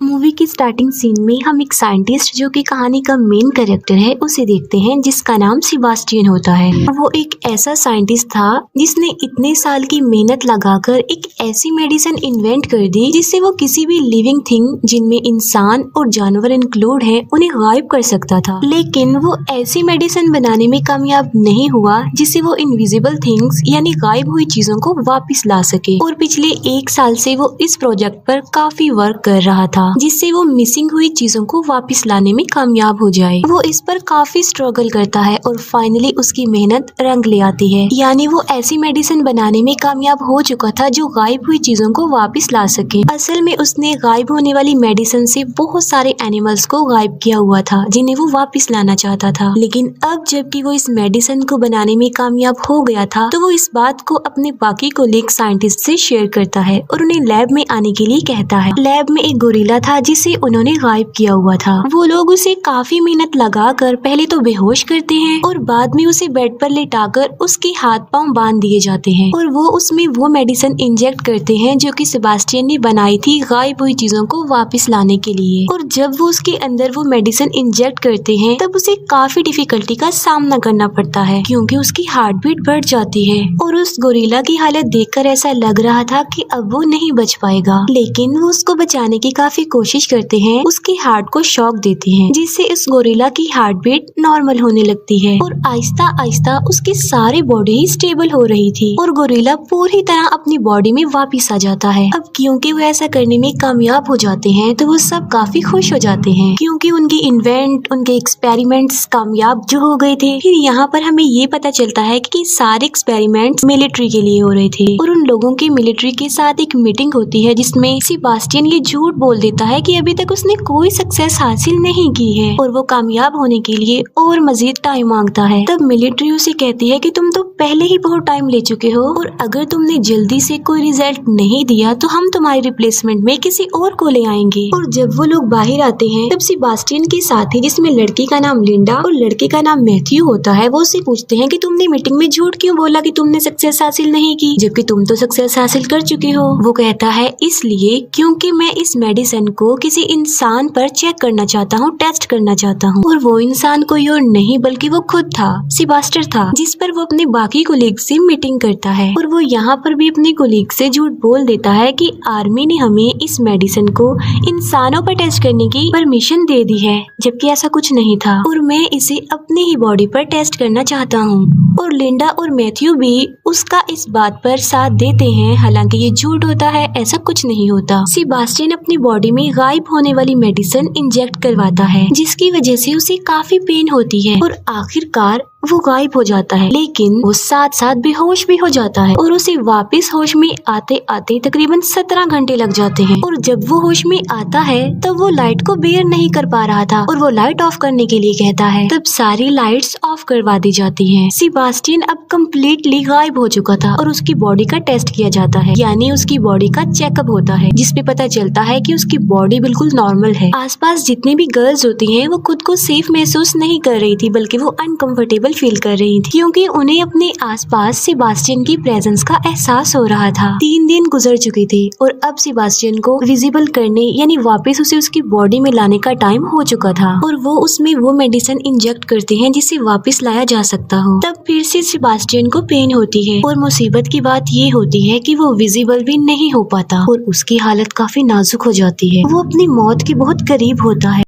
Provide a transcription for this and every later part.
Movie की starting scene में हम एक साइंटिस्ट जो कि कहानी का मेन कैरेक्टर है उसे देखते हैं, जिसका नाम सेबास्टियन होता है। वो एक ऐसा साइंटिस्ट था जिसने इतने साल की मेहनत लगाकर एक ऐसी मेडिसिन इन्वेंट कर दी जिससे वो किसी भी लिविंग थिंग, जिनमें इंसान और जानवर इंक्लूड है, उन्हें गायब कर सकता था। लेकिन वो ऐसी मेडिसिन बनाने में कामयाब नहीं हुआ जिससे वो इनविजिबल थिंग्स यानी गायब हुई चीजों को वापस ला सके। और पिछले 1 साल से वो इस प्रोजेक्ट पर काफी वर्क कर रहा था जिससे वो मिसिंग हुई चीजों को वापस लाने में कामयाब हो जाए। वो इस पर काफी स्ट्रगल करता है और फाइनली उसकी मेहनत रंग ले आती है, यानी वो ऐसी मेडिसिन बनाने में कामयाब हो चुका था जो गायब हुई चीजों को वापस ला सके। असल में उसने गायब होने वाली मेडिसिन से बहुत सारे एनिमल्स को गायब किया हुआ था जिन्हें वो वापस लाना चाहता था। लेकिन अब जबकि वो इस मेडिसिन को बनाने में कामयाब हो गया था तो वो इस बात को अपने बाकी कोलीग साइंटिस्ट से शेयर करता है और उन्हें लैब में आने के लिए कहता है। लैब में एक गोरिल्ला था जिसे उन्होंने गायब किया हुआ था। वो लोग उसे काफी मेहनत लगाकर पहले तो बेहोश करते हैं और बाद में उसे बेड पर लेटाकर उसके हाथ पांव बांध दिए जाते हैं और वो उसमें वो मेडिसिन इंजेक्ट करते हैं जो कि सेबास्टियन ने बनाई थी गायब हुई चीजों को वापस लाने के लिए। और जब वो उसके अंदर वो मेडिसिन इंजेक्ट करते हैं तब उसे काफी डिफिकल्टी का सामना करना पड़ता है क्योंकि उसकी हार्ट बीट बढ़ जाती है और उस गोरिल्ला की हालत देखकर ऐसा लग रहा था कि अब वो नहीं बच पाएगा। लेकिन वो उसको बचाने की काफी कोशिश करते हैं, उसके हार्ट को शॉक देते हैं जिससे इस गोरिल्ला की हार्ट बीट नॉर्मल होने लगती है और आहिस्ता आहिस्ता उसकी सारी बॉडी स्टेबल हो रही थी और गोरिल्ला पूरी तरह अपनी बॉडी में वापस आ जाता है। अब क्योंकि वो ऐसा करने में कामयाब हो जाते हैं तो वो सब काफी खुश हो जाते हैं क्योंकि उनके इन्वेंट, उनके एक्सपेरिमेंट्स कामयाब जो हो गए थे। फिर यहाँ पर हमें ये पता चलता है कि सारे एक्सपेरिमेंट्स मिलिट्री के लिए हो रहे थे और उन लोगों की मिलिट्री के साथ एक मीटिंग होती है जिसमें सेबास्टियन ये झूठ बोल देता है कि अभी तक उसने कोई सक्सेस हासिल नहीं की है और वो कामयाब होने के लिए और मजीद टाइम मांगता है। तब मिलिट्री उसे कहती है कि तुम तो पहले ही बहुत टाइम ले चुके हो और अगर तुमने जल्दी से कोई रिजल्ट नहीं दिया तो हम तुम्हारी रिप्लेसमेंट में किसी और को ले आएंगे। और जब वो लोग बाहर आते हैं तब सेबास्टियन के साथी, जिसमें लड़की का नाम लिंडा और लड़के का नाम मैथ्यू होता है, वो उससे पूछते हैं कि तुमने मीटिंग में झूठ क्यों बोला कि तुमने सक्सेस हासिल नहीं की जबकि तुम तो सक्सेस हासिल कर चुके हो। वो कहता है इसलिए क्योंकि मैं इस मेडिसिन को किसी इंसान पर चेक करना चाहता हूँ, टेस्ट करना चाहता हूँ। और वो इंसान कोई और नहीं बल्कि वो खुद था, सेबास्टियन था, जिस पर वो अपने बाकी कोलीग से मीटिंग करता है। और वो यहाँ पर भी अपने कोलीग से झूठ बोल देता है कि आर्मी ने हमें इस मेडिसिन को इंसानों पर टेस्ट करने की परमिशन दे दी है जबकि ऐसा कुछ नहीं था और मैं इसे अपनी ही बॉडी पर टेस्ट करना चाहता हूँ। और लिंडा और मैथ्यू भी उसका इस बात पर साथ देते हैं, हालांकि ये झूठ होता है, ऐसा कुछ नहीं होता। सेबास्टियन अपनी बॉडी में गायब होने वाली मेडिसिन इंजेक्ट करवाता है जिसकी वजह से उसे काफी पेन होती है और आखिरकार वो गायब हो जाता है। लेकिन वो साथ साथ बेहोश भी हो जाता है और उसे वापस होश में आते आते तकरीबन 17 घंटे लग जाते हैं। और जब वो होश में आता है तब वो लाइट को बेयर नहीं कर पा रहा था और वो लाइट ऑफ करने के लिए कहता है। तब सारी लाइट्स ऑफ करवा दी जाती हैं। सेबास्टियन अब कम्प्लीटली गायब हो चुका था और उसकी बॉडी का टेस्ट किया जाता है, यानी उसकी बॉडी का चेकअप होता है जिसपे पता चलता है कि उसकी बॉडी बिल्कुल नॉर्मल है। आसपास जितनी भी गर्ल्स होती हैं वो खुद को सेफ महसूस नहीं कर रही थी बल्कि वो अनकंफर्टेबल फील कर रही थी क्योंकि उन्हें अपने आसपास सेबास्टियन की प्रेजेंस का एहसास हो रहा था। 3 दिन गुजर चुके थे और अब सेबास्टियन को विजिबल करने यानी वापस उसे उसकी बॉडी में लाने का टाइम हो चुका था और वो उसमें वो मेडिसिन इंजेक्ट करते हैं जिसे वापस लाया जा सकता हो। तब फिर से सेबास्टियन को पेन होती है और मुसीबत की बात ये होती है कि वो विजिबल भी नहीं हो पाता और उसकी हालत काफी नाजुक हो जाती है। वो अपनी मौत के बहुत करीब होता है।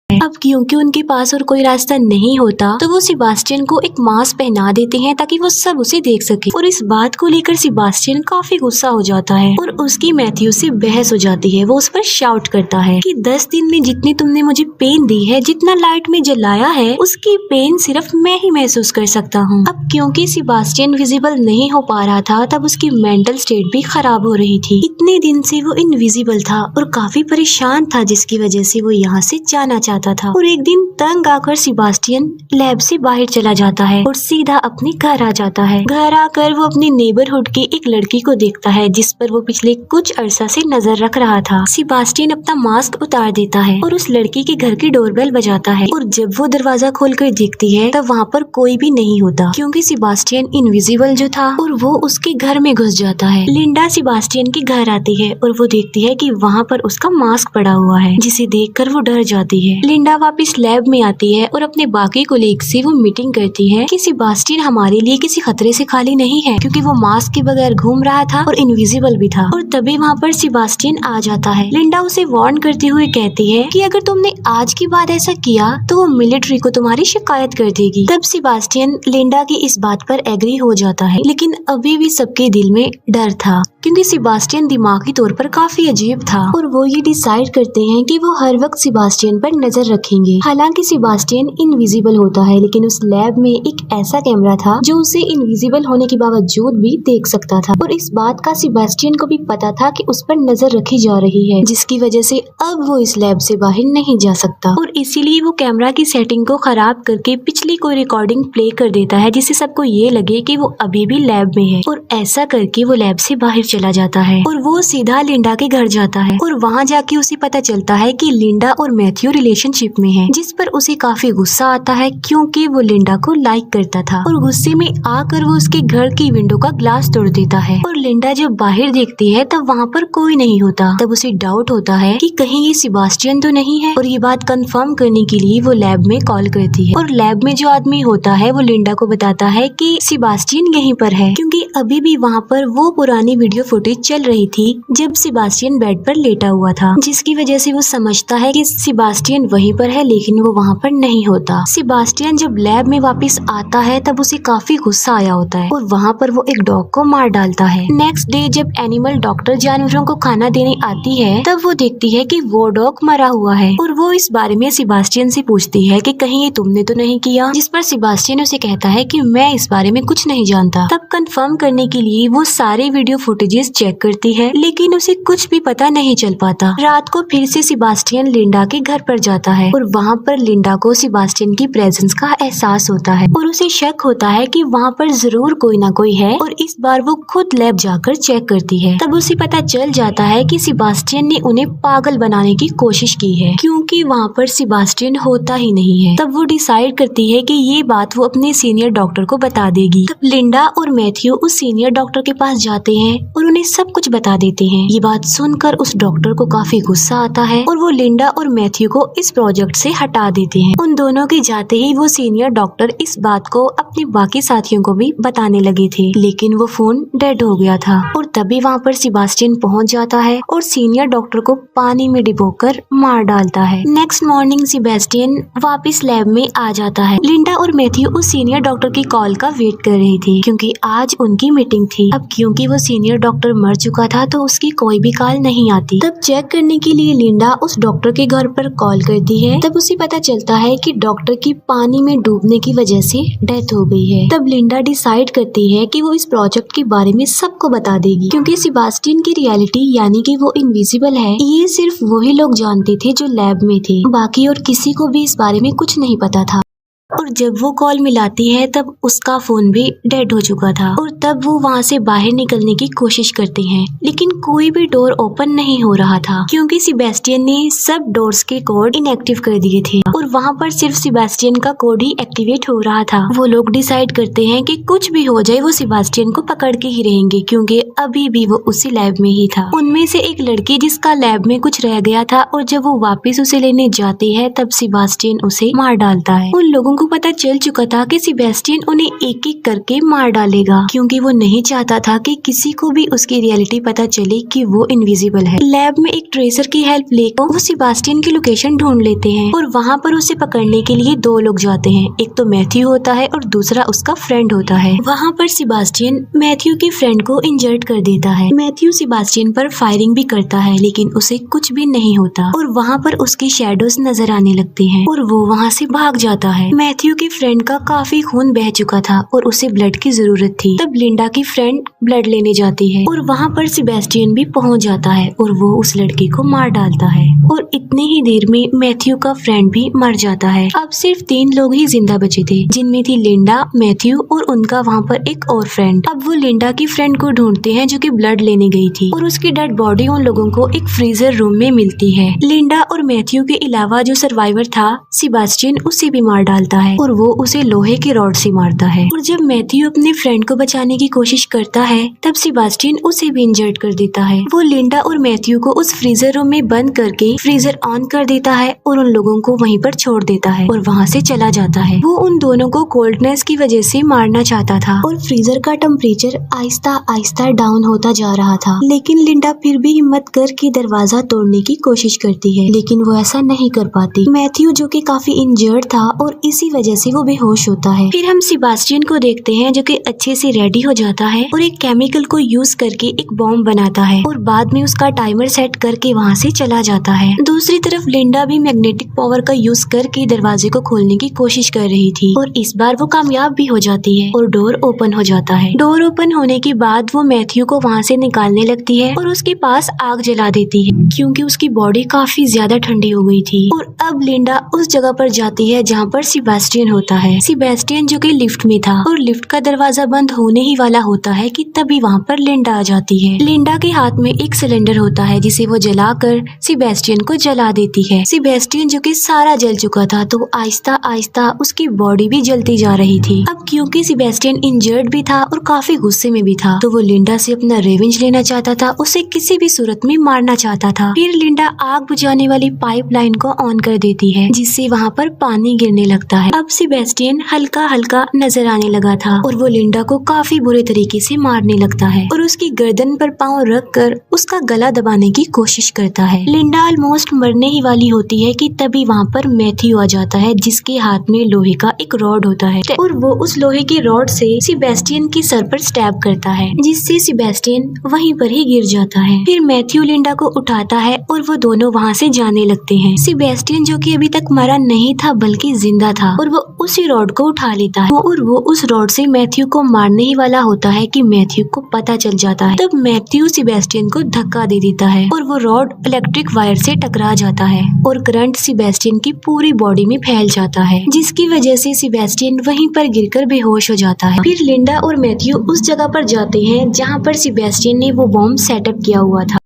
अब क्योंकि उनके पास और कोई रास्ता नहीं होता तो वो सेबास्टियन को एक मास्क पहना देते हैं ताकि वो सब उसे देख सके और इस बात को लेकर सेबास्टियन काफी गुस्सा हो जाता है और उसकी मैथ्यू से बहस हो जाती है। वो उस पर शाउट करता है कि 10 दिन में जितनी तुमने मुझे पेन दी है, जितना लाइट में जलाया है, उसकी पेन सिर्फ मैं ही महसूस कर सकता हूँ। अब क्योंकि सेबास्टियन विजिबल नहीं हो पा रहा था तब उसकी मेंटल स्टेट भी खराब हो रही थी। इतने दिन से वो इनविजिबल था और काफी परेशान था जिसकी वजह से वो यहाँ से जाना चाहता चाहता था। और एक दिन तंग आकर सेबास्टियन लैब से बाहर चला जाता है और सीधा अपने घर आ जाता है। घर आकर वो अपनी नेबरहुड की एक लड़की को देखता है जिस पर वो पिछले कुछ अरसा से नजर रख रहा था। सेबास्टियन अपना मास्क उतार देता है और उस लड़की के घर की डोरबेल बजाता है और जब वो दरवाजा खोलकर देखती है तब वहाँ पर कोई भी नहीं होता क्योंकि सेबास्टियन इनविजिबल जो था और वो उसके घर में घुस जाता है। लिंडा सेबास्टियन के घर आती है और वो देखती है कि वहाँ पर उसका मास्क पड़ा हुआ है जिसे देखकर वो डर जाती है। लिंडा वापस लैब में आती है और अपने बाकी कोलीग से वो मीटिंग करती है कि सेबास्टियन हमारे लिए किसी खतरे से खाली नहीं है क्योंकि वो मास्क के बगैर घूम रहा था और इनविजिबल भी था। और तभी वहाँ पर सेबास्टियन आ जाता है। लिंडा उसे वार्न करते हुए कहती है कि अगर तुमने आज के बाद ऐसा किया तो वो मिलिट्री को तुम्हारी शिकायत कर देगी। तब सेबास्टियन लिंडा की इस बात पर एग्री हो जाता है, लेकिन अभी भी सबके दिल में डर था क्योंकि सेबास्टियन दिमागी तौर पर काफी अजीब था और वो ये डिसाइड करते हैं कि वो हर वक्त सेबास्टियन पर नजर रखेंगे। हालांकि सेबास्टियन इनविजिबल होता है लेकिन उस लैब में एक ऐसा कैमरा था जो उसे इनविजिबल होने के बावजूद भी देख सकता था और इस बात का सेबास्टियन को भी पता था कि उस पर नजर रखी जा रही है, जिसकी वजह से अब वो इस लैब से बाहर नहीं जा सकता और इसीलिए वो कैमरा की सेटिंग को खराब करके पिछली कोई रिकॉर्डिंग प्ले कर देता है जिससे सबको ये लगे कि वो अभी भी लैब में है। और ऐसा करके वो लैब से बाहर चला जाता है और वो सीधा लिंडा के घर जाता है और वहाँ जाके उसे पता चलता है कि लिंडा और मैथ्यू रिलेशनशिप में है, जिस पर उसे काफी गुस्सा आता है क्योंकि वो लिंडा को लाइक करता था और गुस्से में आकर वो उसके घर की विंडो का ग्लास तोड़ देता है। और लिंडा जब बाहर देखती है तब वहाँ पर कोई नहीं होता। तब उसे डाउट होता है कि कहीं ये सेबास्टियन तो नहीं है और ये बात कंफर्म करने के लिए वो लैब में कॉल करती है और लैब में जो आदमी होता है वो लिंडा को बताता है कि सेबास्टियन यहीं पर है क्योंकि अभी भी वहाँ पर वो पुरानी वीडियो फुटेज चल रही थी जब सेबास्टियन बेड पर लेटा हुआ था, जिसकी वजह से वो समझता है कि सेबास्टियन वहीं पर है लेकिन वो वहाँ पर नहीं होता। सेबास्टियन जब लैब में वापस आता है तब उसे काफी गुस्सा आया होता है और वहाँ पर वो एक डॉग को मार डालता है। नेक्स्ट डे जब एनिमल डॉक्टर जानवरों को खाना देने आती है तब वो देखती है कि वो डॉग मरा हुआ है और वो इस बारे में सेबास्टियन से पूछती है कि कहीं ये तुमने तो नहीं किया, जिस पर सेबास्टियन उसे कहता है कि मैं इस बारे में कुछ नहीं जानता। तब कंफर्म करने के लिए वो सारे वीडियो फुटेजेस चेक करती है लेकिन उसे कुछ भी पता नहीं चल पाता। रात को फिर से सेबास्टियन लिंडा के घर पर जाता है और वहाँ पर लिंडा को सेबास्टियन की प्रेजेंस का एहसास होता है और उसे शक होता है कि वहाँ पर जरूर कोई ना कोई है और इस बार वो खुद लैब जाकर चेक करती है। तब उसे पता चल जाता है कि सेबास्टियन ने उन्हें पागल बनाने की कोशिश की है क्योंकि वहाँ पर सेबास्टियन होता ही नहीं है। तब वो डिसाइड करती है कि ये बात वो अपने सीनियर डॉक्टर को बता देगी। तब लिंडा और मैथ्यू उस सीनियर डॉक्टर के पास जाते हैं और उन्हें सब कुछ बता देते हैं। ये बात सुनकर उस डॉक्टर को काफी गुस्सा आता है और वो लिंडा और मैथ्यू को इस प्रोजेक्ट से हटा देते हैं। उन दोनों के जाते ही वो सीनियर डॉक्टर इस बात को अपने बाकी साथियों को भी बताने लगे थे लेकिन वो फोन डेड हो गया था और तभी वहाँ पर सेबास्टियन पहुँच जाता है और सीनियर डॉक्टर को पानी में डुबोकर मार डालता है। नेक्स्ट मॉर्निंग सेबास्टियन वापस लैब में आ जाता है। लिंडा और मैथ्यू उस सीनियर डॉक्टर की कॉल का वेट कर रहे थे क्योंकि आज उनकी मीटिंग थी। अब क्योंकि वो सीनियर डॉक्टर मर चुका था तो उसकी कोई भी कॉल नहीं आती। तब चेक करने के लिए लिंडा उस डॉक्टर के घर पर कॉल करती है। तब उसे पता चलता है कि डॉक्टर की पानी में डूबने की वजह से डेथ हो गई है। तब लिंडा डिसाइड करती है कि वो इस प्रोजेक्ट के बारे में सबको बता देगी क्योंकि सेबास्टियन की रियलिटी यानी कि वो इनविजिबल है ये सिर्फ वही लोग जानते थे जो लैब में थे, बाकी और किसी को भी इस बारे में कुछ नहीं पता था। और जब वो कॉल मिलाती है तब उसका फोन भी डेड हो चुका था और तब वो वहाँ से बाहर निकलने की कोशिश करते हैं लेकिन कोई भी डोर ओपन नहीं हो रहा था क्योंकि सेबास्टियन ने सब डोर्स के कोड इनएक्टिव कर दिए थे और वहाँ पर सिर्फ सेबास्टियन का कोड ही एक्टिवेट हो रहा था। वो लोग डिसाइड करते हैं कि कुछ भी हो जाए वो सेबास्टियन को पकड़ के ही रहेंगे क्योंकि अभी भी वो उसी लैब में ही था। उनमें से एक लड़की जिसका लैब में कुछ रह गया था और जब वो वापिस उसे लेने जाती है तब सेबास्टियन उसे मार डालता है। उन लोगों को पता चल चुका था कि सेबास्टियन उन्हें एक एक करके मार डालेगा क्योंकि वो नहीं चाहता था कि किसी को भी उसकी रियलिटी पता चले कि वो इनविजिबल है। लैब में एक ट्रेसर की हेल्प लेकर वो सेबास्टियन की लोकेशन ढूंढ लेते हैं और वहाँ पर उसे पकड़ने के लिए दो लोग जाते हैं। एक तो मैथ्यू होता है और दूसरा उसका फ्रेंड होता है। वहाँ पर सेबास्टियन मैथ्यू के फ्रेंड को इंजर्ड कर देता है। मैथ्यू सेबास्टियन पर फायरिंग भी करता है लेकिन उसे कुछ भी नहीं होता और वहाँ पर उसके शैडोज नजर आने लगते हैं और वो वहाँ से भाग जाता है। मैथ्यू के फ्रेंड का काफी खून बह चुका था और उसे ब्लड की जरूरत थी। तब लिंडा की फ्रेंड ब्लड लेने जाती है और वहाँ पर सेबेस्टियन भी पहुँच जाता है और वो उस लड़के को मार डालता है और इतनी ही देर में मैथ्यू का फ्रेंड भी मर जाता है। अब सिर्फ 3 लोग ही जिंदा बचे थे, जिनमें थी लिंडा, मैथ्यू और उनका वहाँ पर एक और फ्रेंड। अब वो लिंडा की फ्रेंड को ढूंढते हैं जो कि ब्लड लेने गई थी और उसकी डेड बॉडी उन लोगों को एक फ्रीजर रूम में मिलती है। लिंडा और मैथ्यू के अलावा जो सर्वाइवर था सेबेस्टियन उसे भी मार डालता है और वो उसे लोहे के रॉड से मारता है। और जब मैथ्यू अपने फ्रेंड को बचाने की कोशिश करता है तब सेबेस्टियन उसे भी इंजर्ड कर देता है। वो लिंडा और मैथ्यू को उस फ्रीजर रूम में बंद करके फ्रीजर ऑन कर देता है और उन लोगों को वहीं पर छोड़ देता है और वहाँ से चला जाता है। वो उन दोनों को कोल्डनेस की वजह से मारना चाहता था और फ्रीजर का टेम्परेचर आहिस्ता आहिस्ता डाउन होता जा रहा था, लेकिन लिंडा फिर भी हिम्मत करके दरवाजा तोड़ने की कोशिश करती है, लेकिन वो ऐसा नहीं कर पाती। मैथ्यू जो कि काफी इंजर्ड था और इसी वजह से वो बेहोश होता है। फिर हम सेबेस्टियन को देखते हैं जो कि अच्छे से रेडी हो जाता है और एक केमिकल को यूज करके एक बॉम्ब बनाता है और बाद में उसका टाइमर सेट करके वहाँ से चला जाता है। दूसरी तरफ लिंडा भी मैग्नेटिक पावर का यूज करके दरवाजे को खोलने की कोशिश कर रही थी और इस बार वो कामयाब भी हो जाती है और डोर ओपन हो जाता है। डोर ओपन होने के बाद वो मैथ्यू को वहाँ से निकालने लगती है और उसके पास आग जला देती है क्योंकि उसकी बॉडी काफी ज्यादा ठंडी हो गई थी। और अब लिंडा उस जगह पर जाती है जहाँ पर सेबेस्टियन होता है। सेबेस्टियन जो कि लिफ्ट में था और लिफ्ट का दरवाजा बंद होने ही वाला होता है कि तभी वहाँ पर लिंडा आ जाती है। लिंडा के हाथ में एक सिलेंडर होता है जिसे वो जलाकर सेबेस्टियन को जला देती है। सेबेस्टियन जो कि सारा जल चुका था तो आहिस्ता आहिस्ता उसकी बॉडी भी जलती जा रही थी। अब क्योंकि सेबेस्टियन इंजर्ड भी था और काफी गुस्से में भी था तो वो लिंडा से अपना रिवेंज लेना चाहता था, उसे किसी भी सूरत में मारना चाहता था। फिर लिंडा आग बुझाने वाली पाइपलाइन को ऑन कर देती है जिससे वहाँ पर पानी गिरने लगता है। अब सेबेस्टियन हल्का हल्का नजर आने लगा था और वो लिंडा को काफी बुरे तरीके से मारने लगता है और उसकी गर्दन पर पाँव रख कर उसका गला दबाने की कोशिश करता है। लिंडा ऑलमोस्ट मरने ही वाली होती है कि तभी वहाँ पर मैथ्यू आ जाता है जिसके हाथ में लोहे का एक रॉड होता है और वो उस लोहे के रॉड से सेबेस्टियन के सर पर स्टैब करता है जिससे सेबेस्टियन वहीं पर ही गिर जाता है। फिर मैथ्यू लिंडा को उठाता है और वो दोनों वहाँ से जाने लगते हैं। सेबेस्टियन जो कि अभी तक मरा नहीं था बल्कि जिंदा था और वो उसी रॉड को उठा लेता है और वो उस रॉड से मैथ्यू को मारने ही वाला होता है कि मैथ्यू को पता चल जाता है। तब मैथ्यू सेबेस्टियन को धक्का दे देता है और वो रॉड इलेक्ट्रिक वायर से टकरा जाता है और करंट सेबेस्टियन की पूरी बॉडी में फैल जाता है जिसकी वजह से सेबेस्टियन वहीं पर गिरकर बेहोश हो जाता है। फिर लिंडा और मैथ्यू उस जगह पर जाते हैं जहाँ पर सेबेस्टियन ने वो बॉम्ब सेटअप किया हुआ था।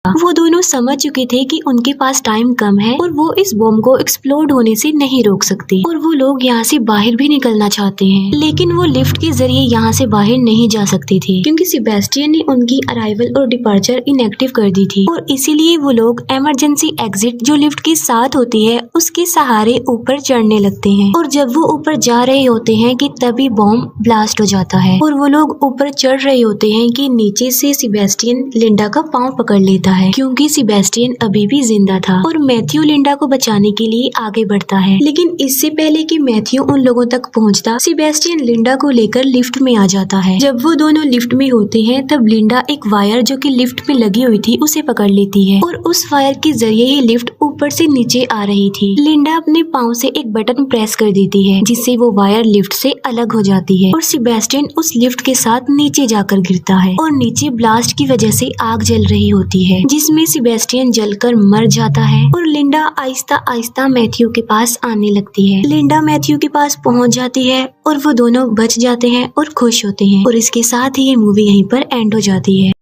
वो दोनों समझ चुके थे कि उनके पास टाइम कम है और वो इस बॉम्ब को एक्सप्लोड होने से नहीं रोक सकते और वो लोग यहाँ से बाहर भी निकलना चाहते हैं, लेकिन वो लिफ्ट के जरिए यहाँ से बाहर नहीं जा सकते थे क्योंकि सेबेस्टियन ने उनकी अराइवल और डिपार्चर इनएक्टिव कर दी थी और इसीलिए वो लोग इमरजेंसी एग्जिट जो लिफ्ट के साथ होती है उसके सहारे ऊपर चढ़ने लगते हैं और जब वो ऊपर जा रहे होते हैं कि तभी बॉम्ब ब्लास्ट हो जाता है और वो लोग ऊपर चढ़ रहे होते हैं कि नीचे से सेबेस्टियन लिंडा का पाँव पकड़ लेता है क्योंकि सेबेस्टियन अभी भी जिंदा था और मैथ्यू लिंडा को बचाने के लिए आगे बढ़ता है। लेकिन इससे पहले कि मैथ्यू उन लोगों तक पहुंचता, सेबेस्टियन लिंडा को लेकर लिफ्ट में आ जाता है। जब वो दोनों लिफ्ट में होते हैं तब लिंडा एक वायर जो कि लिफ्ट में लगी हुई थी उसे पकड़ लेती है और उस वायर के जरिए ही लिफ्ट ऊपर से नीचे आ रही थी। लिंडा अपने पाँव से एक बटन प्रेस कर देती है जिससे वो वायर लिफ्ट से अलग हो जाती है और सेबेस्टियन उस लिफ्ट के साथ नीचे जाकर गिरता है और नीचे ब्लास्ट की वजह से आग जल रही होती है जिसमें सेबेस्टियन जलकर मर जाता है और लिंडा आहिस्ता आहिस्ता मैथ्यू के पास आने लगती है। लिंडा मैथ्यू के पास पहुंच जाती है और वो दोनों बच जाते हैं और खुश होते हैं और इसके साथ ही ये मूवी यहीं पर एंड हो जाती है।